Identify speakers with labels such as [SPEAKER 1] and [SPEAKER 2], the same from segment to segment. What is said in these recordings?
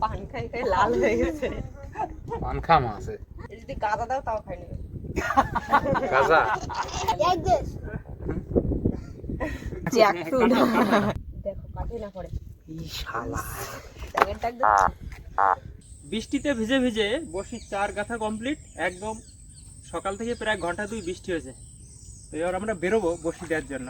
[SPEAKER 1] পান খাই খাই লাল হয়ে গেছে।
[SPEAKER 2] পান খা মাছ
[SPEAKER 1] যদি গাঁদা দাও তাও খাই নেবে।
[SPEAKER 2] গাজা
[SPEAKER 1] জ্যাকফ্রুট দেখো কাটে না পড়ে।
[SPEAKER 2] এই শালা
[SPEAKER 1] ট্যাগের ট্যাগ দিচ্ছে।
[SPEAKER 3] বৃষ্টিতে ভিজে ভিজে বসি 4 গাথা কমপ্লিট একদম। সকাল থেকে প্রায় ঘন্টা 2 বৃষ্টি হয়েছে। তো এবার আমরা বেরোবো বসি দেওয়ার জন্য।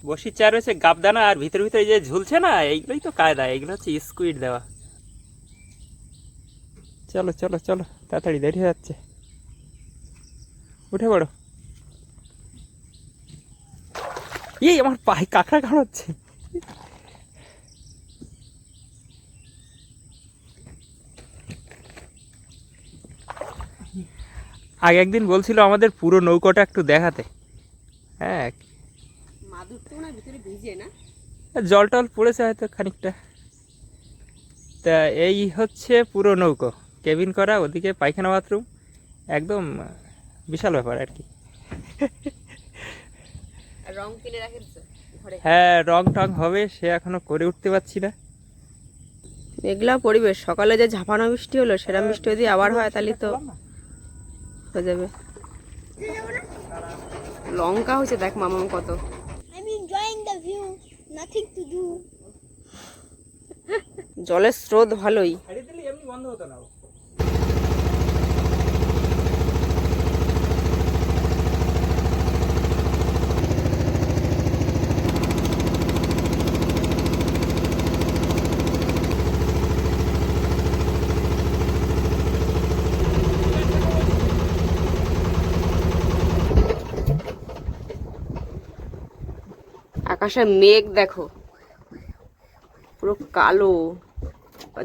[SPEAKER 3] বসি 4 হয়েছে গাবদানা, আর ভিতরে ভিতরে যে ঝুলছে না এইগুলোই তো কায়দা, এইগুলো হচ্ছে স্কুইড দেওয়া। চলো চলো চলো, তাড়াতাড়ি দেরি হয়ে যাচ্ছে, উঠে পড়ো। এই আমার পায়ে কাঁকড়া কামড়াচ্ছে। আগে একদিন বলছিল আমাদের পুরো নৌকাটা একটু দেখাতে। হ্যাঁ,
[SPEAKER 1] মাদুর তো না ভিতরে ভিজে না,
[SPEAKER 3] জল টল পড়েছে হয়তো খানিকটা। তা এই হচ্ছে পুরো নৌকো, কেবিন করা, ওদিকে পায়খানা বাথরুম, একদম বিশাল ব্যাপার আর কি।
[SPEAKER 1] রং কিনে রাখেছে ঘরে।
[SPEAKER 3] হ্যাঁ, রং টং হবে, সে এখনো করে উঠতে পারছি না।
[SPEAKER 1] মেঘলা পরিবেশ, সকালে যে ঝাপানো বৃষ্টি হলো সেরকম বৃষ্টি যদি আবার হয় তাহলে তো হয়ে যাবে। লঙ্কা হয়েছে দেখ মামা কত।
[SPEAKER 4] I'm enjoying the view. Nothing to do.
[SPEAKER 1] জলের স্রোত ভালোই।
[SPEAKER 3] এমনি বন্ধ হতো না।
[SPEAKER 1] আকাশে মেঘ দেখো পুরো কালো,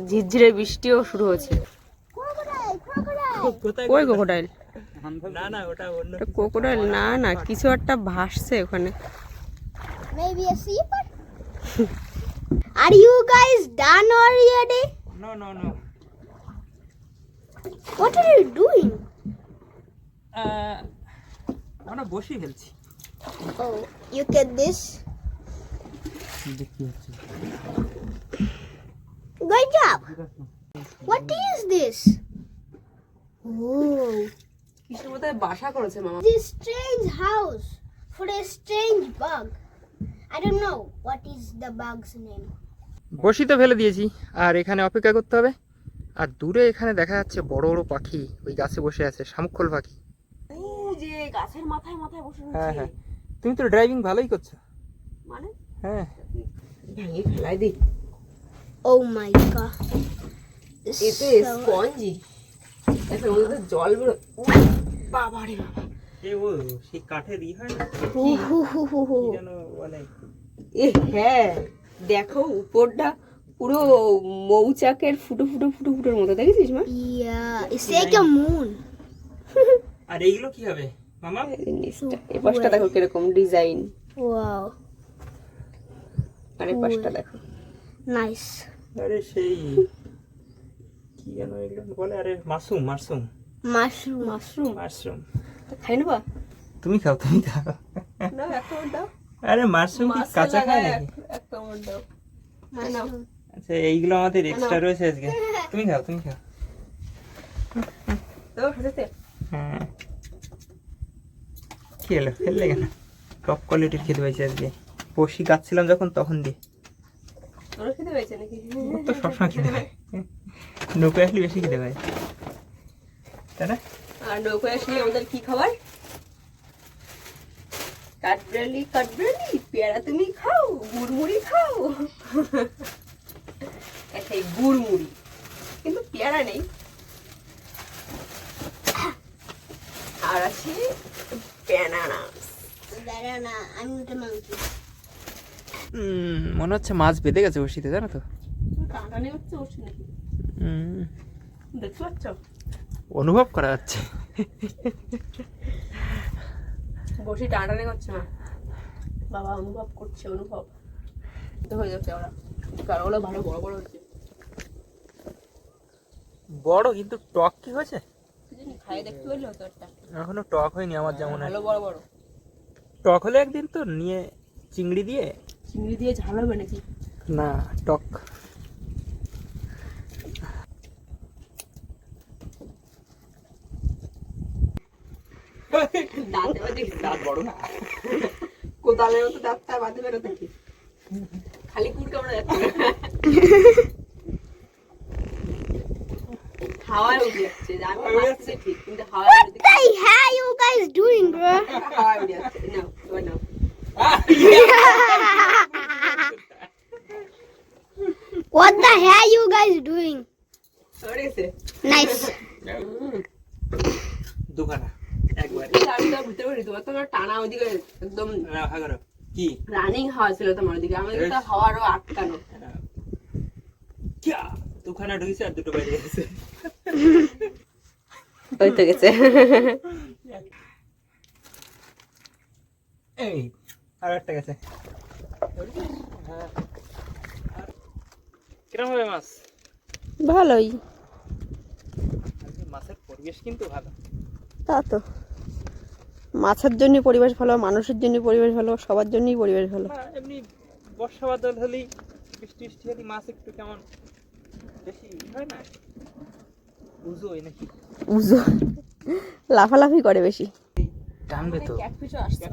[SPEAKER 1] ঝিরঝিরে বৃষ্টিও শুরু হয়েছে। কই ক্রোকোডাইল?
[SPEAKER 3] না না, ওটা অন্য
[SPEAKER 1] ক্রোকোডাইল না, না কিছু একটা ভাসছে ওখানে।
[SPEAKER 4] Maybe a seabird? Are you guys done already?
[SPEAKER 3] No no no.
[SPEAKER 4] What are you doing?
[SPEAKER 3] আমরা বসি ফেলছি।
[SPEAKER 4] Oh, you get this? Good job. What is this? Oh,
[SPEAKER 1] কিসের মধ্যে বাসা করেছে মামা?
[SPEAKER 4] this strange house for a strange bug. I don't know what is the bug's name.
[SPEAKER 3] বসি তো ফেলে দিয়েছি, আর এখানে অপেক্ষা করতে হবে। আর দূরে এখানে দেখা যাচ্ছে বড় বড় পাখি, ওই গাছে বসে আছে, শামুকখোল পাখি।
[SPEAKER 1] ও যে গাছের মাথায় মাথায় বসে
[SPEAKER 3] হ্যাঁ
[SPEAKER 1] রয়েছে।
[SPEAKER 3] হ্যাঁ, তুমি তো ড্রাইভিং ভালোই করছো।
[SPEAKER 1] মানে
[SPEAKER 3] হ্যাঁ,
[SPEAKER 1] ভেঙে ফেলাই দিই।
[SPEAKER 4] Oh my god. This
[SPEAKER 1] এতে
[SPEAKER 4] is so-
[SPEAKER 1] স্পঞ্জি, এতে মধ্যে জল বেরো। বাবা রে বাবা,
[SPEAKER 3] এই ও সেই কাঠের ই হয় না,
[SPEAKER 4] Ooh, hoo, hoo, hoo,
[SPEAKER 3] কি
[SPEAKER 4] hoo.
[SPEAKER 3] যেন বলে।
[SPEAKER 1] এ হ্যাঁ দেখো উপরটা পুরো মৌচাকের ফুটো ফুটো ফুটো ফুটোর মতো, দেখেছিস মা?
[SPEAKER 4] Yeah, it's like a moon.
[SPEAKER 3] আর এইগুলো কি হবে মামা?
[SPEAKER 1] নিচটা এই পাশটা দেখো কিরকম ডিজাইন,
[SPEAKER 4] Wow,
[SPEAKER 1] আর এই পাশটা দেখো।
[SPEAKER 4] nice.
[SPEAKER 3] আরে সেই কি যেন এগুলো বলে, আরে mushroom mushroom
[SPEAKER 4] Mushroom.
[SPEAKER 1] Mushroom
[SPEAKER 3] mushroom.
[SPEAKER 1] খাই নেবা?
[SPEAKER 3] তুমি খাও তুমি খাও।
[SPEAKER 1] না একটা দাও,
[SPEAKER 3] আরে মাশরুম কি কাঁচা খায় নাকি?
[SPEAKER 1] একটা দাও।
[SPEAKER 4] Mushroom.
[SPEAKER 3] আচ্ছা, এইগুলো আমাদের এক্সট্রা রয়েছে আজকে, তুমি খাও তুমি খাও।
[SPEAKER 1] দাও খেতে।
[SPEAKER 3] হ্যাঁ, কি হলো ফেললে কেন? টপ কোয়ালিটির খেতে পাইছি আজকে, বসি গাচ্ছিলাম যখন তখন দিয়ে।
[SPEAKER 1] তোর খেতে পেয়েছে নাকি?
[SPEAKER 3] ওর তো সবসময় খেতে পাই, নৌকা আসলে বেশি খেতে পাই, তাই না?
[SPEAKER 1] আর নৌকায় আসলে আমাদের কি খাবার? কাঠবিড়ালি কাঠবিড়ালি পেয়ারা তুমি খাও, গুড়মুড়ি খাও। আচ্ছা এই গুড়মুড়ি, কিন্তু পেয়ারা নেই। আর আছে banana.
[SPEAKER 4] Banana. I'm not a monkey.
[SPEAKER 3] মনে হচ্ছে মাছ বেঁধে গেছে বসিতে, জানো তো?
[SPEAKER 1] টানটানি হচ্ছে ওর নাকি? দেখতে পাচ্ছ?
[SPEAKER 3] অনুভব করা যাচ্ছে।
[SPEAKER 1] বসি টানটানি হচ্ছে না, বাবা অনুভব করছে, অনুভব তো হয়ে যাচ্ছে। ওরা কারণ ওগুলো ভালো বড় বড় হচ্ছে।
[SPEAKER 3] বড় কিন্তু টক কি হয়েছে?
[SPEAKER 1] খাই দেখতে পেলে হতো একটা,
[SPEAKER 3] এখনো টক হয়নি আমার যেমন।
[SPEAKER 1] ভালো বড় বড়
[SPEAKER 3] টক হলে একদিন তো নিয়ে চিংড়ি দিয়ে
[SPEAKER 1] চিংড়ি দিয়ে ঝাল হবে নাকি?
[SPEAKER 3] না টক।
[SPEAKER 1] দাঁত এবার দেখি
[SPEAKER 3] দাঁত বড় না।
[SPEAKER 1] কোদালের মতো দাঁতটা বাঁধে বেরোতে কি খালি কুড় কামড়া যাচ্ছে হাওয়ায় উঠে যাচ্ছে যে আমি বাঁচছি ঠিক কিন্তু হাওয়ায় উঠে
[SPEAKER 4] What the hell you guys doing, bro?
[SPEAKER 1] হাওয়ায় উঠে যাচ্ছে নাও এবার নাও
[SPEAKER 4] What the hell you guys doing?
[SPEAKER 1] সরে গেছে
[SPEAKER 4] Nice.
[SPEAKER 3] দুখানা একবার।
[SPEAKER 1] চারটা ভিতরে ভিতরে তোমার তোমার টানা ওদিকে একদম
[SPEAKER 3] কি
[SPEAKER 1] রানিং হাওয়া ছিল তোমার ওদিকে আমাদের তো হাওয়ারও আটকানো
[SPEAKER 3] কিয়া দুখানা ঢুকেছে আর দুটো বাইরে গেছে।
[SPEAKER 1] ওই তো গেছে
[SPEAKER 3] এই আর একটা গেছে। কিরম হবে মাছ?
[SPEAKER 1] ভালোই
[SPEAKER 3] আজকে মাছের পরিবেশ কিন্তু ভালো।
[SPEAKER 1] তা তো মাছের জন্য পরিবেশ ভালো মানুষের জন্য পরিবেশ ভালো সবার জন্যই পরিবেশ ভালো
[SPEAKER 3] না এমনি বর্ষা বাদল হলেই বৃষ্টি বৃষ্টি হলে মাছ একটু কেমন বেশি হয় না, বুঝো নাকি
[SPEAKER 1] বুঝো লাফালাফি করে বেশি
[SPEAKER 2] টানবে তো।
[SPEAKER 1] ক্যাটফিশও আসছে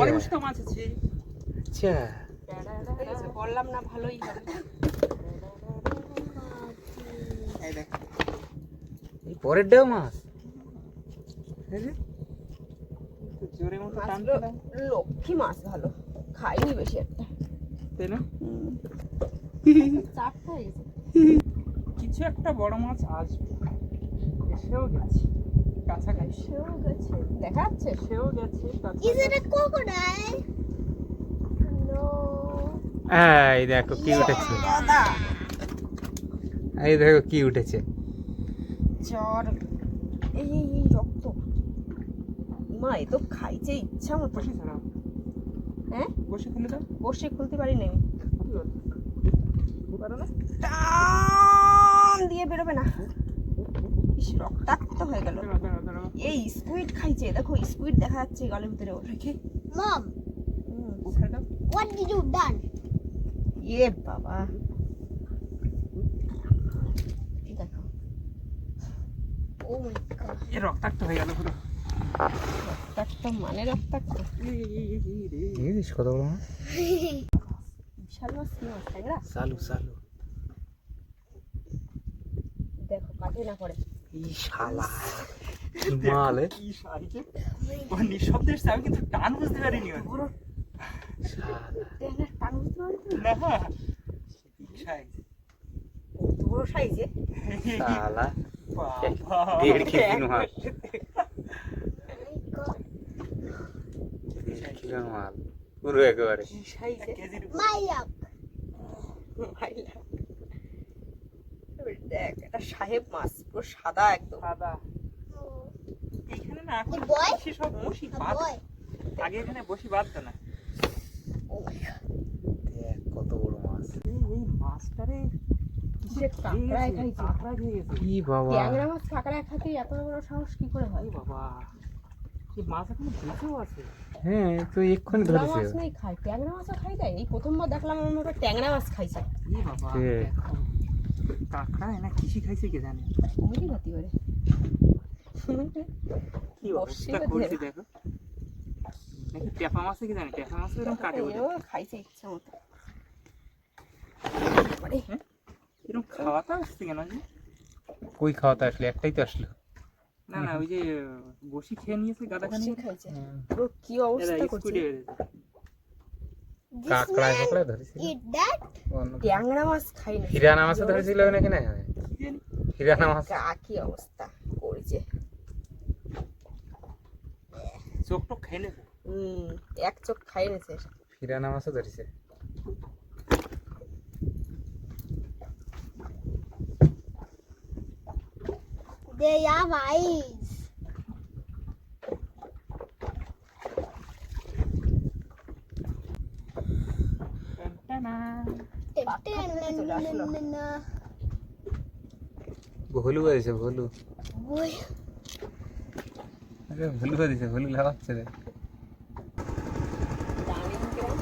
[SPEAKER 3] পরিবেশ তো মাছ আছে।
[SPEAKER 2] আচ্ছা
[SPEAKER 1] বললাম না ভালোই হবে
[SPEAKER 3] এই দেখ
[SPEAKER 2] এই পরেরটাও মাছ।
[SPEAKER 3] জোরে মতো টানছে
[SPEAKER 1] মাছগুলো
[SPEAKER 3] না,
[SPEAKER 1] লক্ষ্মী মাছ ভালো খাইনি বেশি একটা
[SPEAKER 3] তাই না?
[SPEAKER 1] চারটা হয়ে গেছে
[SPEAKER 3] কিছু একটা বড় মাছ আসবে, এসেও গেছে কাছাকাছি,
[SPEAKER 1] সেও গেছে দেখা যাচ্ছে
[SPEAKER 3] এসেও গেছে
[SPEAKER 4] Is
[SPEAKER 3] কাছাকাছি।
[SPEAKER 4] it a crocodile? No.
[SPEAKER 2] এই দেখো কি উঠেছে,
[SPEAKER 1] দাদা
[SPEAKER 2] এই দেখো কি উঠেছে।
[SPEAKER 1] চর এই রক্ত মা এ তো খাইছে ইচ্ছা মতো
[SPEAKER 3] বসে ছাড়াও,
[SPEAKER 1] হ্যাঁ
[SPEAKER 3] বসে খুলে দাও।
[SPEAKER 1] বসে খুলতে পারি না আমি
[SPEAKER 3] পারো না?
[SPEAKER 1] টান দিয়ে বেরোবে না ইস রক্তাক্ত হয়ে গেল
[SPEAKER 3] দাঁড়াও, দাঁড়াও, দাঁড়াও।
[SPEAKER 1] এই স্কুইড খাইছে দেখো স্কুইড দেখা যাচ্ছে গলের ভিতরে রেখে
[SPEAKER 4] Mom,
[SPEAKER 3] ছেড়ে দাও।
[SPEAKER 4] what did you done?
[SPEAKER 1] ইয়ে বাবা দেখো
[SPEAKER 4] Oh my god.
[SPEAKER 3] এ রক্তাক্ত হয়ে গেল পুরো।
[SPEAKER 1] রক্তাক্ত মানে রক্তাক্ত
[SPEAKER 2] দেখিস কত বড় মাছ।
[SPEAKER 1] বিশাল মাছ কি মাছ ট্যাংরা
[SPEAKER 2] চালু চালু।
[SPEAKER 1] দেখো কাটে না পড়ে
[SPEAKER 2] এই শালা কি মাল এ?
[SPEAKER 3] কি সাইজে ও নিঃশব্দে এসছে, আমি কিন্তু টান বুঝতে পারিনি ওর।
[SPEAKER 1] বড়
[SPEAKER 2] শালা
[SPEAKER 1] ট্যাংরা টান বুঝতে পারি
[SPEAKER 3] না কি সাইজ,
[SPEAKER 1] কত বড় সাইজে
[SPEAKER 2] শালা
[SPEAKER 3] বাবা
[SPEAKER 2] 1.5 কেজি মাছ। কিলো মাল পুরো একেবারে।
[SPEAKER 1] কি সাইজে
[SPEAKER 3] কেজির
[SPEAKER 4] Mayak.
[SPEAKER 1] মাইলা দেখ এটা সাহেব মাছ পুরো সাদা একদম
[SPEAKER 3] সাদা। এইখানে না এখন
[SPEAKER 4] The boy?
[SPEAKER 3] বেশি সব বসি
[SPEAKER 4] A
[SPEAKER 3] বাদ,
[SPEAKER 4] boy.
[SPEAKER 3] আগে এখানে বসি বাঁধতো না।
[SPEAKER 4] Oh my god.
[SPEAKER 2] দেখ কত বড় মাছ।
[SPEAKER 3] এই মাছটারে
[SPEAKER 1] কিসের কাঁকড়ায় খাইছে
[SPEAKER 3] কাঁকড়া খেয়ে গেছে।
[SPEAKER 2] কি বাবা,
[SPEAKER 1] ট্যাংরা মাছ কাঁকড়ায় খাতে এত বড় সাহস কি করে হয়
[SPEAKER 3] এই বাবা, এই মাছ এখনো বেঁচেও আছে।
[SPEAKER 2] হ্যাঁ তো এক্ষুনি
[SPEAKER 1] ট্যাংরা
[SPEAKER 2] ধরেছে।
[SPEAKER 1] মাছ নাই খায় ট্যাংরা মাছও খাই দেয় এই প্রথমবার দেখলাম আমার মতো ট্যাংরা মাছ খাইছে
[SPEAKER 3] এই বাবা
[SPEAKER 2] কে?
[SPEAKER 3] দেখো, কাঁকড়া না কৃষি খাইছে কে জানে।
[SPEAKER 1] কমিটি হতে পারে
[SPEAKER 3] কি
[SPEAKER 1] বর্ষি
[SPEAKER 3] অবস্থা
[SPEAKER 1] বা
[SPEAKER 3] করছে
[SPEAKER 1] ধেরা।
[SPEAKER 3] দেখো, নাকি টেপা মাছে কি জানি, টেপা মাছে এরকম কাটে বলে,
[SPEAKER 1] এরকম খাইছে ইচ্ছা মতো মানে
[SPEAKER 3] এরকম খাওয়াতে আসছে কেন যে?
[SPEAKER 2] কই খাওয়াতে আসলে, একটাই তো আসলো।
[SPEAKER 3] না না ওই যে বসি খেয়ে নিয়েছে গাদাখানি,
[SPEAKER 1] বর্ষি খাইছে পুরো কি অবস্থা করছে
[SPEAKER 3] স্কুডে বেড়েছে।
[SPEAKER 4] This
[SPEAKER 2] কাঁকড়া
[SPEAKER 4] man
[SPEAKER 2] কাঁকড়া ধরেছিল।
[SPEAKER 4] eat that?
[SPEAKER 2] অন্য
[SPEAKER 1] ট্যাংরা মাছ খাই না
[SPEAKER 2] হিরানা মাছও ধরেছিল নাকি না?
[SPEAKER 3] কি জানি?
[SPEAKER 2] হিরানা মাছ
[SPEAKER 1] কি অবস্থা করেছে
[SPEAKER 3] চোখ টোক খেয়ে নেবে।
[SPEAKER 1] এক চোখ খাই নিয়েছে
[SPEAKER 2] হিরানা মাছও ধরেছে।
[SPEAKER 4] They have eyes.
[SPEAKER 3] টানা।
[SPEAKER 2] ভুলু দিছে ভুলু।
[SPEAKER 4] Boy.
[SPEAKER 2] আরে ভুলু দিছে, ভুলু লাগাচ্ছে রে।
[SPEAKER 1] ডালিম কিরম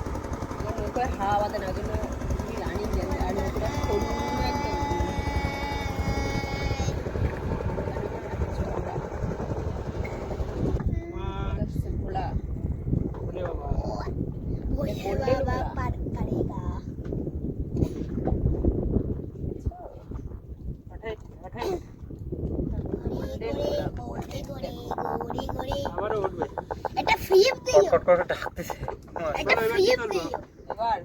[SPEAKER 1] নৌকা করে হাওয়া বাঁধে না, ওই জন্য রানিং যায় আর ওটা সরু একদম। ভোলা
[SPEAKER 3] ওরে বাবা
[SPEAKER 4] भोले
[SPEAKER 1] golden
[SPEAKER 4] बाबा
[SPEAKER 1] वाला।
[SPEAKER 4] पार करेगा
[SPEAKER 3] ওঠাই ওঠাই
[SPEAKER 4] गोरे गोरे गोरे गोरे गोरे
[SPEAKER 3] আবারও উঠবে
[SPEAKER 4] এটা ফ্লিপ দিও
[SPEAKER 2] কট করে ডাকতেছে
[SPEAKER 4] এটা ফ্লিপ দিও
[SPEAKER 1] এবার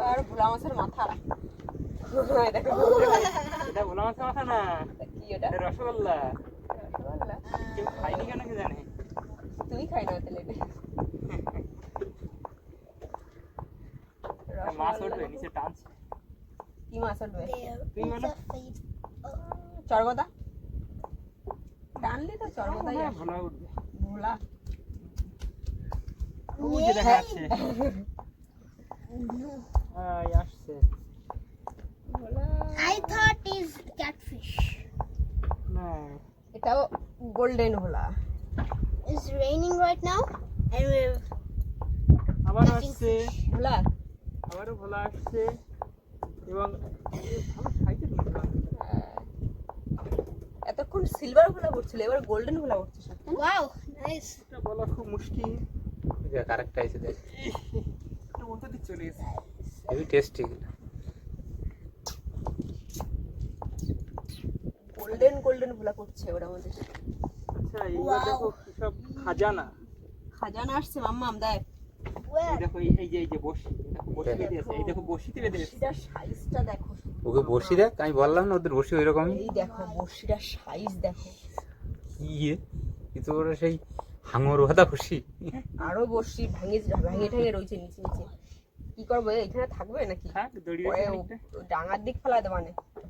[SPEAKER 1] আর ভোলা মাছের মাথা। এই দেখো
[SPEAKER 3] এটা ভোলা মাছের মাথা না,
[SPEAKER 1] কি ওটা?
[SPEAKER 3] এটা রসগোল্লা।
[SPEAKER 1] রসগোল্লা?
[SPEAKER 3] কেউ খায়নি কেন কি জানে।
[SPEAKER 1] তুই খাই না তাহলে এটা।
[SPEAKER 3] মাছ
[SPEAKER 1] রসগোল্লা।
[SPEAKER 3] উঠবে নিচে টানছে।
[SPEAKER 1] কি মাছ উঠবে?
[SPEAKER 3] তুই বলো।
[SPEAKER 1] চরগদা টানলে তো চরগদাই
[SPEAKER 3] হ্যাঁ,
[SPEAKER 1] আসে।
[SPEAKER 3] ভোলা উঠবে।
[SPEAKER 1] ভোলা
[SPEAKER 3] ওই যে দেখা যাচ্ছে। এই আসছে।
[SPEAKER 1] ভোলা
[SPEAKER 4] I thought is catfish.
[SPEAKER 3] না
[SPEAKER 1] এটাও golden Bhola.
[SPEAKER 4] It's raining right now and we're
[SPEAKER 3] আবার
[SPEAKER 4] catching
[SPEAKER 3] আসছে,
[SPEAKER 4] fish.
[SPEAKER 1] ভোলা
[SPEAKER 3] আবারও ভোলা আসছে এবং ভালো সাইজের ভোলা।
[SPEAKER 1] এতক্ষণ সিলভার ভোলা পড়ছিল, এবার গোল্ডেন ভোলা পড়ছে সব।
[SPEAKER 4] Wow, nice.
[SPEAKER 3] এটা বলা খুব মুশকিল।
[SPEAKER 2] কারেক্ট আইছে দেখ,
[SPEAKER 3] এটা উল্টো দিক চলে গেছে।
[SPEAKER 2] Heavy tasty.
[SPEAKER 1] গোল্ডেন গোল্ডেন ভোলা করছে ওরা আমাদের।
[SPEAKER 3] আচ্ছা এইবার দেখো কি সব খাজানা।
[SPEAKER 1] খাজানা আসছে মাম্মাম দেখ।
[SPEAKER 3] এই
[SPEAKER 4] Where?
[SPEAKER 3] দেখো এই যে বসি, দেখো বসি বেঁধে আছে। এই দেখো বসিতে বেঁধে আছে।
[SPEAKER 1] বড়শিটার সাইজটা দেখো।
[SPEAKER 2] ওকে বসি দেখ, আমি বললাম না ওদের বসি ওই রকমই।
[SPEAKER 1] এই দেখো বড়শিটার সাইজ দেখো।
[SPEAKER 2] কি কিন্তু ওরা সেই হাঙর হাতা বসি।
[SPEAKER 1] আরো বড়শি ভাঙে ঠাঙে রয়েছে নিচে নিচে। কি করবো এখানে থাকবে নাকি?
[SPEAKER 3] থাক দড়ি
[SPEAKER 1] পরে
[SPEAKER 3] আছে
[SPEAKER 1] ও
[SPEAKER 3] অনেকটা।
[SPEAKER 1] ডাঙার দিক ফেলা দেবা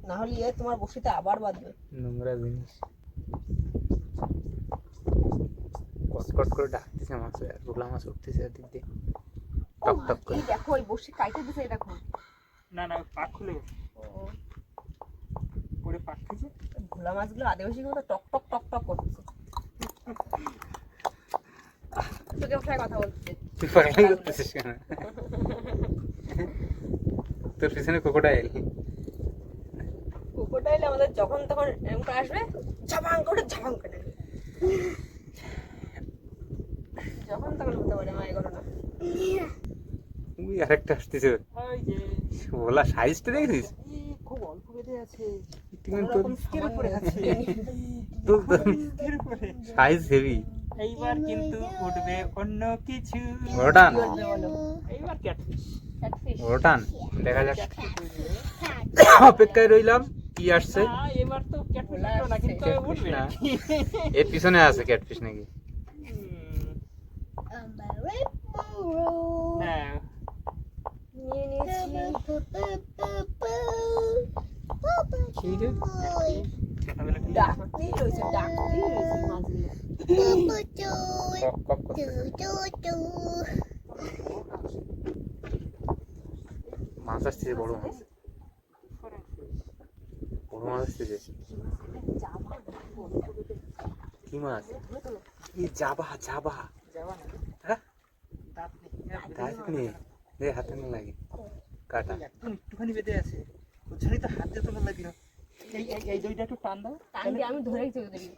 [SPEAKER 1] না হলে এ তোমার বড়শিতে আবার বাঁধবে।
[SPEAKER 2] নোংরা জিনিস কট করে ডাকতেছে মাছ, আর ভোলা মাছ উঠতেছে এদিক দিয়ে টক টক করে।
[SPEAKER 1] এই দেখো ওই বড়শি কাইটে দিছে, এই দেখো।
[SPEAKER 3] না না পাক খুলে গেছে। পরে পাক খেয়েছে।
[SPEAKER 1] ভোলা মাছগুলো আদিবাসী মতো টক টক টক টক করছে। তোকে ভাষায় কথা বলছে।
[SPEAKER 2] তুই পাগলাই করতেছিস কেন? তোর পিছনে ক্রোকোডাইল।
[SPEAKER 1] কুকুরটাইল আমাদের যখন তখন এরকম করে আসবে, ঝাপাং করে নেবে। যখন তখন হতে পারে আমার এই ঘটনা।
[SPEAKER 2] ওই আরেকটা আসতেছে,
[SPEAKER 3] ওই যে
[SPEAKER 2] ভোলা সাইজটা দেখছিস?
[SPEAKER 3] এই খুব অল্প বেঁধে আছে।
[SPEAKER 1] কোনোরকম
[SPEAKER 3] স্কেল করে আছে।
[SPEAKER 2] তোর
[SPEAKER 3] এর উপরে।
[SPEAKER 2] Size heavy.
[SPEAKER 3] এইবার কিন্তু উঠবে অন্য কিছু।
[SPEAKER 2] বড়টান
[SPEAKER 1] কি বলবে বলো?
[SPEAKER 3] এইবার ক্যাটফিশ।
[SPEAKER 1] ক্যাটফিশ।
[SPEAKER 2] বড়টান দেখা যাক,
[SPEAKER 3] ক্যাটফিশ উঠবে।
[SPEAKER 2] অপেক্ষায় রইলাম কি আসছে।
[SPEAKER 3] না, এবার তো ক্যাটফিশ উঠলো না, কিন্তু
[SPEAKER 2] ক্যাটফিশ
[SPEAKER 3] উঠবে
[SPEAKER 2] না, এর পিছনে আছে ক্যাটফিশ নাকি?
[SPEAKER 3] না
[SPEAKER 1] নিয়ে নিয়েছি।
[SPEAKER 2] কি রে?
[SPEAKER 3] ছোটবেলা থেকে
[SPEAKER 1] ডাকতেই রয়েছে মাছগুলো।
[SPEAKER 2] কক কক করতেছে। মাছ আসছে, বড় মাছ, বড় মাছ আসতেছে। কি মাছ? এই জাবা জাবা।
[SPEAKER 3] যাবা না,
[SPEAKER 2] হ্যাঁ
[SPEAKER 3] দাঁত নেই।
[SPEAKER 2] দাঁত নেই, এ হাতে না লাগে কাটা।
[SPEAKER 3] একদম একটুখানি বেঁধে আছে। ওর জন্যই তো হাত দিয়ে তোলা লাগলো। এই দইটা একটু টান দাও।
[SPEAKER 1] টান দিয়ে আমি ধরে রেখেছি ওদেরকে।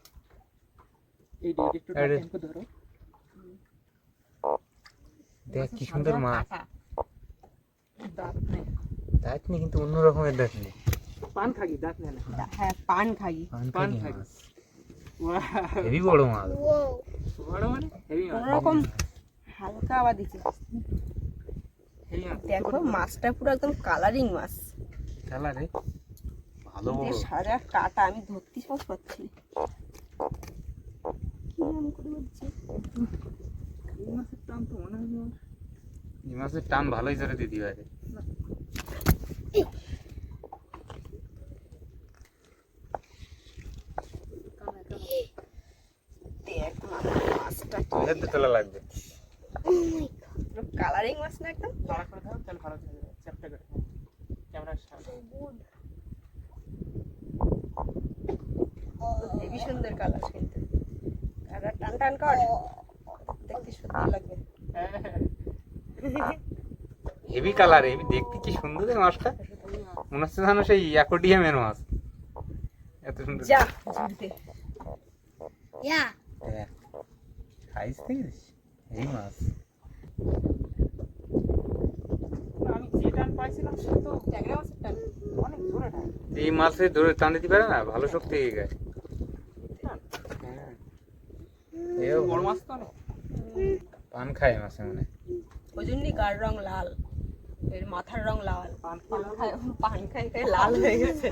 [SPEAKER 3] এই দইটা একটু
[SPEAKER 2] আরে।
[SPEAKER 3] টান করে ধরো।
[SPEAKER 2] দেখ কি সুন্দর মাছ।
[SPEAKER 1] কাটা।
[SPEAKER 3] দাঁত নেই।
[SPEAKER 2] দাঁত নেই কিন্তু অন্য রকমের দাঁত নেই।
[SPEAKER 3] পান খাগি, দাঁত নেই না।
[SPEAKER 1] হ্যাঁ পান খাই।
[SPEAKER 3] পান
[SPEAKER 2] খাই
[SPEAKER 3] খাই।
[SPEAKER 2] মাছ,
[SPEAKER 3] ওয়াও,
[SPEAKER 2] হেভি বড় মাছ।
[SPEAKER 3] বড় মানে হেভি মাছ।
[SPEAKER 1] কোনোরকম হালকা আবার দিচ্ছে।
[SPEAKER 3] হেভি মাছ।
[SPEAKER 1] দেখো মাছটা পুরো একদম কালারিং মাছ।
[SPEAKER 2] খেলা রে ভালো
[SPEAKER 1] কিন্তু
[SPEAKER 2] বড়।
[SPEAKER 1] এর সারা কাটা, আমি ধরতে সাহস পাচ্ছি না। কি নাম করে বলছে?
[SPEAKER 3] এই মাছের টান তো মনে হয় আমার।
[SPEAKER 2] এই মাছের টান ভালোই ধরে দিদি ভাই।
[SPEAKER 1] দেখ মাছটা
[SPEAKER 2] তুই হাতে তোলা লাগবে।
[SPEAKER 1] কালারিং মাছ না একদম।
[SPEAKER 3] ভাড়া করে দাও, তাহলে ভালো থাকবে। চ্যাপটা করে ক্যামেরার সামনে।
[SPEAKER 1] হেভি সুন্দর কালার কিন্তু। কালার টান টান কর, দেখতে সুন্দর লাগবে।
[SPEAKER 2] হেভি কালার, হেভি দেখতে কি সুন্দর এই মাছটা, মনে হচ্ছে যেন সেই অ্যাকোয়ারিয়ামের মাছ, এত সুন্দর।
[SPEAKER 1] যা ঝুড়িতে।
[SPEAKER 4] Yeah.
[SPEAKER 2] সাইজ দেখিস এই মাছ।
[SPEAKER 3] আমি যে টান পাইছিলাম সে তো
[SPEAKER 1] ট্যাংরা মাছের টান।
[SPEAKER 3] অনেক জোরে টান।
[SPEAKER 2] এই মাছে ধরে টান দিতে পারে না, ভালো শক্তি হয়ে গায়ে। হ্যাঁ এও
[SPEAKER 3] বড় মাছ তো অনেক।
[SPEAKER 2] পান খায় মাছে মনে হয়।
[SPEAKER 1] ওই জন্যই গার রং লাল, এর মাথার রং লাল। পান খাই খাই লাল হয়ে গেছে।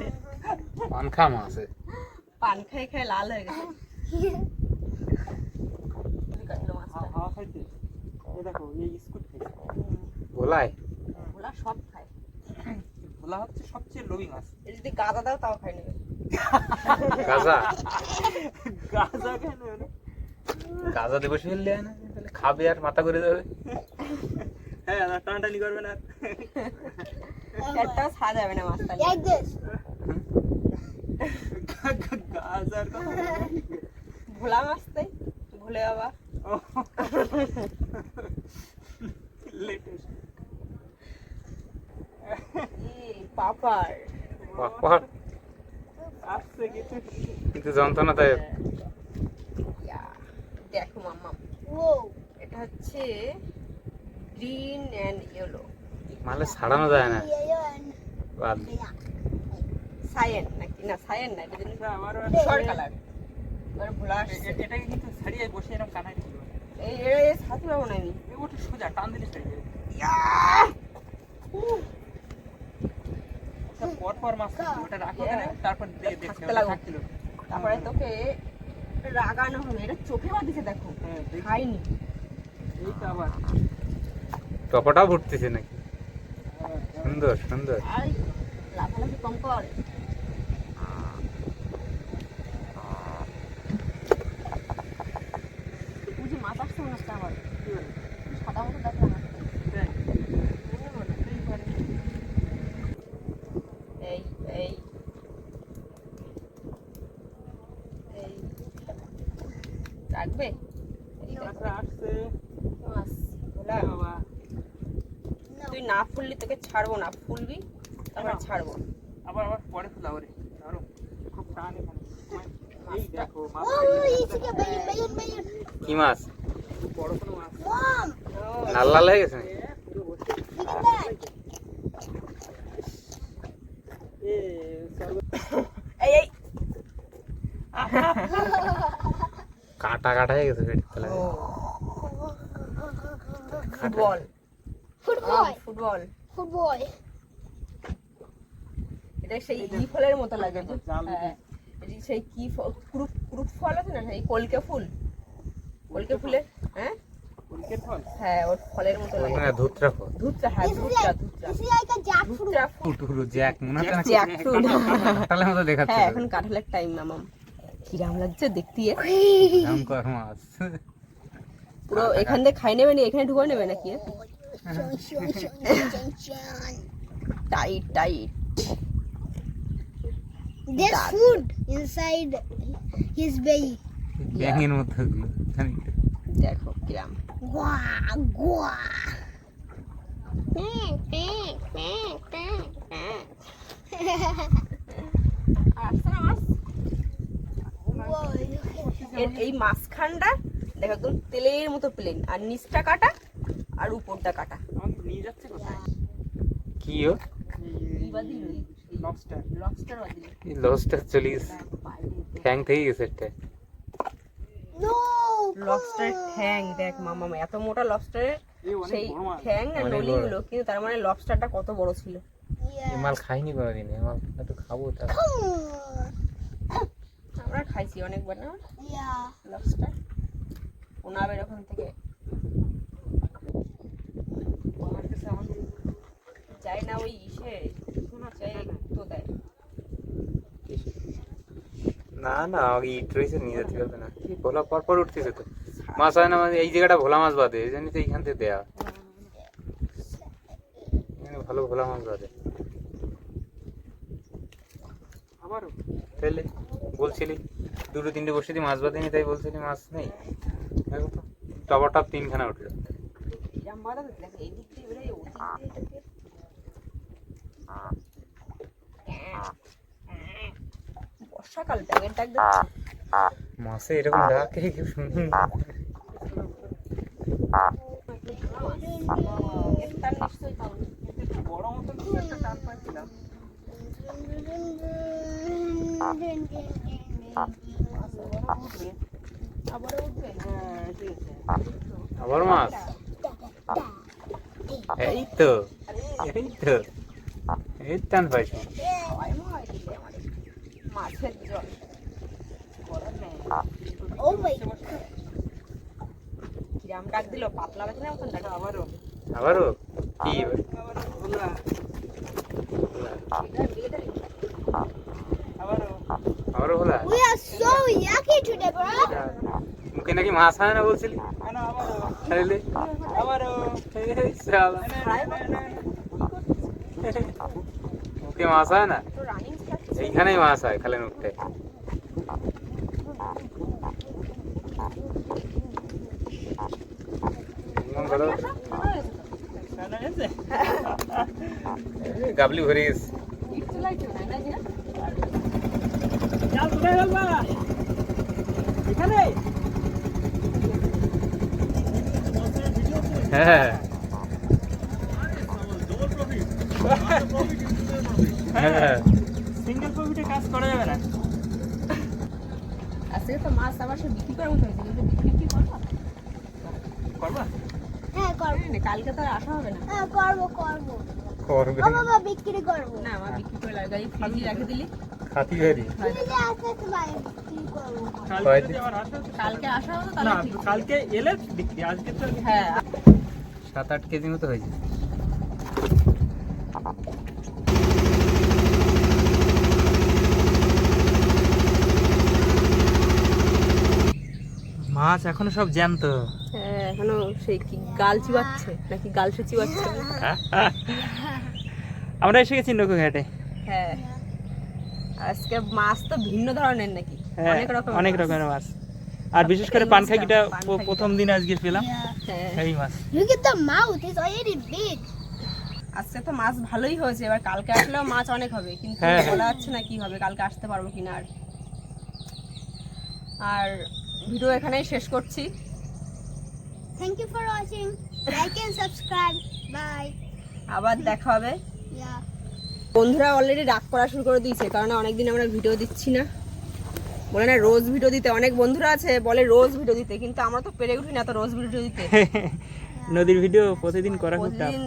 [SPEAKER 2] পান খা মাছ এ।
[SPEAKER 1] পান খাই খাই লাল হয়ে গেছে। কাটলো মাছটা।
[SPEAKER 3] হাওয়া খাইতে এই দেখো এই স্কুট খাইছে।
[SPEAKER 2] গোলায়
[SPEAKER 1] ওলা সব খায়।
[SPEAKER 3] ভোলা হচ্ছে সবচেয়ে লোভী মাছ।
[SPEAKER 1] এ যদি গাদা দাও তাও খাই নেবে।
[SPEAKER 2] গাজা,
[SPEAKER 3] গাজা কেন হলো?
[SPEAKER 2] গাজা দেবো ফেললে না, তাহলে খাবে আর মাথা করে দেবে।
[SPEAKER 3] হ্যাঁ না টানাটানি করবে না।
[SPEAKER 1] একটাও ছাড়া যাবে না মাছটা।
[SPEAKER 4] Like this.
[SPEAKER 3] গাজার কথা
[SPEAKER 1] ভোলা মাছ তাই ভুলে বাবা।
[SPEAKER 3] লেটেস্ট
[SPEAKER 1] পাপার
[SPEAKER 2] বাপ্পা,
[SPEAKER 3] আসছে কিছু।
[SPEAKER 2] কিন্তু যন্ত্রণা তাই।
[SPEAKER 1] ইয়া, দেখো মাম্মা,
[SPEAKER 4] Whoa.
[SPEAKER 1] এটা হচ্ছে গ্রিন অ্যান্ড ইয়েলো
[SPEAKER 2] মালে ছাড়ানো যায় না।
[SPEAKER 4] Yellow and
[SPEAKER 2] বাদ।
[SPEAKER 4] black.
[SPEAKER 1] সায়েন নাকি না, সায়েন না, এটা জিনিস
[SPEAKER 3] আমারও
[SPEAKER 1] শর্ট কালার। এবার ভোলা আসছে।
[SPEAKER 3] এটাকে কিন্তু ছাড়িয়ে বসে এরকম কানাই দিতে পারে।
[SPEAKER 1] এই সাথে পাবো না আমি।
[SPEAKER 3] ওটা সোজা টান দিলে ছাড়িয়ে যাবে। পর মাছ ওটা রাখো এখানে, তারপর দেখছি
[SPEAKER 1] থাকতে লাগো।
[SPEAKER 3] থাকছিল।
[SPEAKER 1] তারপরে তোকে রাগানো হবে, এটা চোখে বাঁধিছে দেখো,
[SPEAKER 3] হ্যাঁ দেখি।
[SPEAKER 1] খাইনি।
[SPEAKER 3] এই তো আবার
[SPEAKER 2] টপাটাও ফুটতেছে নাকি, সুন্দর সুন্দর।
[SPEAKER 1] আর লাফালাফি কম কর। বুঝি মাছ আসছে মনে হচ্ছে আমার,
[SPEAKER 3] কি বলে?
[SPEAKER 1] সাদা মতো দেখলাম।
[SPEAKER 3] দেখ,
[SPEAKER 1] এই এই এই রাখবে
[SPEAKER 3] মাছটা আসছে।
[SPEAKER 1] মাছ ভোলা।
[SPEAKER 3] বাবা
[SPEAKER 4] No.
[SPEAKER 1] তুই না ফুললি তোকে ছাড়বো না, ফুলবি তারপর
[SPEAKER 3] কেন?
[SPEAKER 1] ছাড়বো।
[SPEAKER 3] আবার পরে ফুলাও রে। ধরো খুব টান এখানে। এই দেখো মাছ
[SPEAKER 4] Oh, you see a million.
[SPEAKER 2] কি মাছ?
[SPEAKER 3] বড় কোনো মাছ।
[SPEAKER 4] Mom,
[SPEAKER 2] লাল লাল হয়ে গেছে নাকি?
[SPEAKER 3] পুরো বসে।
[SPEAKER 4] look at that.
[SPEAKER 3] এ সর্ব
[SPEAKER 1] এই এই
[SPEAKER 2] কাটা কাটা হয়ে গেছে পেট তলায়।
[SPEAKER 1] Football
[SPEAKER 4] Football.
[SPEAKER 1] Football
[SPEAKER 4] Football.
[SPEAKER 1] এটা সেই ফলের মতো লাগে যে।
[SPEAKER 3] জাল
[SPEAKER 1] হ্যাঁ, এই যে সেই কি কুরুপ ফল আছে না, সেই কলকে ফুল, কলকে ফুলের, হ্যাঁ
[SPEAKER 3] উইকেট ফল।
[SPEAKER 1] হ্যাঁ ওর ফলের মতো লাগে।
[SPEAKER 2] ওখানে ধুতরা ফল।
[SPEAKER 1] ধুতরা, হ্যাঁ
[SPEAKER 4] This is
[SPEAKER 1] ধুতরা
[SPEAKER 4] like
[SPEAKER 1] ধুতরা
[SPEAKER 4] this is like a jackfruit.
[SPEAKER 1] ধুতরা ফুল।
[SPEAKER 2] ফুটুরু জ্যাক মনে হচ্ছে না,
[SPEAKER 1] জ্যাকফ্রুট।
[SPEAKER 2] কাঁঠালের মতো দেখাচ্ছে।
[SPEAKER 1] হ্যাঁ এখন কাঁঠালের টাইম মামাম, কিরাম লাগছে দেখতে।
[SPEAKER 2] দাম কর মাছ।
[SPEAKER 1] পুরো এখান দিয়ে খাই নেবে নি, এখানে ঢুকে নেবে নাকি? Tight tight.
[SPEAKER 4] There's
[SPEAKER 1] Dad.
[SPEAKER 4] food inside his belly.
[SPEAKER 2] ব্যাঙের মতো ওগুলো, খানিকটা।
[SPEAKER 1] দেখো কিরাম।
[SPEAKER 4] Gwah, gwah.
[SPEAKER 1] আর আসছে না মাছ?
[SPEAKER 4] Whoa, look at
[SPEAKER 1] এই মাঝখানটা দেখো একদম তেলের মতো প্লেন, আর নিচটা কাটা আর উপরটা কাটা।
[SPEAKER 3] আমাকে নিয়ে যাচ্ছে কোথায়?
[SPEAKER 2] কি ও?
[SPEAKER 1] এই বাদিল
[SPEAKER 3] লবস্টার।
[SPEAKER 1] লবস্টার বাদিল।
[SPEAKER 2] এই লসটা চলে গেছে, ঠ্যাং থেকে গেছে একটা।
[SPEAKER 4] No.
[SPEAKER 1] লবস্টার ঠ্যাং দেখ মামা, এত মোটা লবস্টারের
[SPEAKER 3] এই অনেক
[SPEAKER 1] সেই
[SPEAKER 3] বড় মাছ।
[SPEAKER 1] ঠ্যাং আর
[SPEAKER 2] অনেক
[SPEAKER 1] নলি
[SPEAKER 2] বড়।
[SPEAKER 1] গুলো, কিন্তু তার মানে লবস্টারটা কত বড় ছিল।
[SPEAKER 2] এই
[SPEAKER 4] Yeah.
[SPEAKER 2] মাল খাইনি কোনোদিন, এই মাল একটু খাবো তা।
[SPEAKER 1] আমরা খাইছি অনেকবার না
[SPEAKER 4] Yeah.
[SPEAKER 1] লবস্টার। ওনাবের ওখান থেকে
[SPEAKER 3] আমার কাছে আমাকে
[SPEAKER 1] যায় না ওই ইসে, চাই তো দেয়।
[SPEAKER 2] না না আমাকে ইট রয়েছে, নিয়ে যেতে পারবে না। ভোলা পরপর উঠতেছে তো মাছ, হয় না মানে এই জায়গাটা ভোলা মাছ বাদে, এই জন্যই তো এইখান থেকে দেয়া। এখানে ভালো ভোলা মাছ বাদে।
[SPEAKER 3] আবারও
[SPEAKER 2] তাহলে বলছিলি দুটো তিনটে বসে দিয়ে মাছ বাঁধেনি, তাই বলছিলি মাছ নেই। দেখো তো টপা টপ তিনখানা উঠলো।
[SPEAKER 1] কিরাম বাধা দেখো, এই দিক দিয়ে বেরোয় ওই বর্ষাকাল ব্যাঙের ডাক দিচ্ছে।
[SPEAKER 2] মাছে এরকম ডাকে কি শুনুন।
[SPEAKER 1] তার নিশ্চয়ই পাবো।
[SPEAKER 2] বড় মতন কি একটা টান পাচ্ছিলাম।
[SPEAKER 1] আবারও উঠবে।
[SPEAKER 2] আবার মাছ, এই তো এই টান পাইছি।
[SPEAKER 1] মাছের জল
[SPEAKER 4] Oh my god.
[SPEAKER 1] কিরাম ডাক দিল, পাতলা বেছে মতন ডাক।
[SPEAKER 2] আবারও কি আবারও হলা।
[SPEAKER 4] We are so yucky today, bro.
[SPEAKER 2] মুখে নাকি মাছ হয় না বলছিলি? তাহলে এই শালা। মুখে মাছ হয় না, এইখানেই মাছ হয় খালি মুখে। গাবলি ভরে গেছে। হ্যাঁ হ্যাঁ,
[SPEAKER 3] সিঙ্গেল প্রফিটে কাজ করা যাবে না।
[SPEAKER 1] আজকে তো মাছ আবার সে বিক্রি করার মতো হয়েছে, কিন্তু বিক্রি কি করবো?
[SPEAKER 3] করবা?
[SPEAKER 4] হ্যাঁ করবো।
[SPEAKER 1] না, কালকে তো আর আসা হবে না।
[SPEAKER 4] হ্যাঁ করবো।
[SPEAKER 2] করবে
[SPEAKER 4] ও বাবা বিক্রি করবো।
[SPEAKER 1] না, আমার বিক্রি করে লাগাই ফ্রিজে রেখে দিলি।
[SPEAKER 2] খাতি ভেরি।
[SPEAKER 4] তুমি যে আসতে তো ভাই বিক্রি করবো।
[SPEAKER 3] কালকে যদি আবার আসো তো-
[SPEAKER 1] কালকে আসা হতো
[SPEAKER 3] না,
[SPEAKER 1] তাহলে ঠিক ছিল।
[SPEAKER 3] কালকে এলে বিক্রি, আজকে তো
[SPEAKER 1] হ্যাঁ
[SPEAKER 2] 7-8 কেজি মতো হয়েছে।
[SPEAKER 3] মাছ এখনো সব জ্যান্ত।
[SPEAKER 1] হ্যাঁ, এখনো সেই কি গাল চিবাচ্ছে নাকি গালসে চিবাচ্ছে।
[SPEAKER 3] আমরা এসে গেছি নৌকো ঘাটে।
[SPEAKER 1] হ্যাঁ, আজকে মাছ তো ভিন্ন ধরনের নাকি,
[SPEAKER 3] হ্যাঁ, অনেক রকমের মাছ। আর বিশেষ করে
[SPEAKER 1] এই
[SPEAKER 3] পানখাকিটা
[SPEAKER 1] মাছটা, পানখাকিটা।
[SPEAKER 3] প্রথম দিন আজকে পেলাম।
[SPEAKER 1] হ্যাঁ,
[SPEAKER 3] এই মাছ
[SPEAKER 4] Look at the mouth. It's already big.
[SPEAKER 1] আজকে তো মাছ ভালোই হয়েছে, এবার কালকে আসলেও মাছ অনেক হবে, কিন্তু
[SPEAKER 3] হ্যাঁ,
[SPEAKER 1] বলা যাচ্ছে না কি হবে, কালকে আসতে পারবো কিনা। আর ভিডিও এখানেই শেষ করছি।
[SPEAKER 4] Thank you for watching. Like and subscribe. Bye.
[SPEAKER 1] আবার দেখা হবে।
[SPEAKER 4] Yeah.
[SPEAKER 1] বন্ধুরা অলরেডি রাগ করা শুরু করে দিয়েছে, কারণ অনেকদিন আমরা ভিডিও দিচ্ছি না। বলে না রোজ ভিডিও দিতে, অনেক বন্ধুরা আছে বলে রোজ ভিডিও দিতে, কিন্তু আমরা তো পেরে উঠি না তো রোজ ভিডিও দিতে।
[SPEAKER 3] নদীর ভিডিও প্রতিদিন করা খুব টাফ।
[SPEAKER 1] প্রতিদিন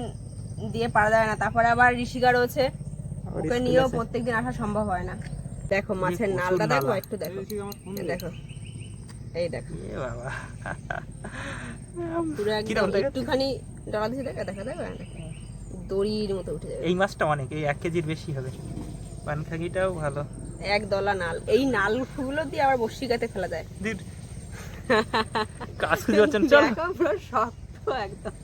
[SPEAKER 1] দিয়ে পারা যায় না, তারপরে আবার ঋষিকা রয়েছে,
[SPEAKER 3] আবার
[SPEAKER 1] ওকে
[SPEAKER 3] স্কুল
[SPEAKER 1] নিয়েও
[SPEAKER 3] আছে।
[SPEAKER 1] প্রত্যেকদিন আসা সম্ভব হয় না। দেখো মাছের
[SPEAKER 3] প্রচুর
[SPEAKER 1] নালটা দেখো,
[SPEAKER 3] নালা।
[SPEAKER 1] একটু দেখো, এই দেখো, এই দেখো
[SPEAKER 3] এ বাবা,
[SPEAKER 1] পুরো
[SPEAKER 3] কিরকম
[SPEAKER 1] একদম
[SPEAKER 3] দেখাচ্ছে?
[SPEAKER 1] একটুখানি ডলা দিয়ে দেখা দেখা যাবে না, দড়ির মতো উঠে যাবে।
[SPEAKER 3] এই মাছটা অনেক, এই 1 কেজির বেশি হবে। পানখাকিটাও ভালো।
[SPEAKER 1] এক দলা নাল, এই নালগুলো দিয়ে আবার বড়শি গাতে ফেলা যায়।
[SPEAKER 3] কাজ খুঁজে পাচ্ছেন, চল।
[SPEAKER 1] দেখো পুরো শক্ত একদম।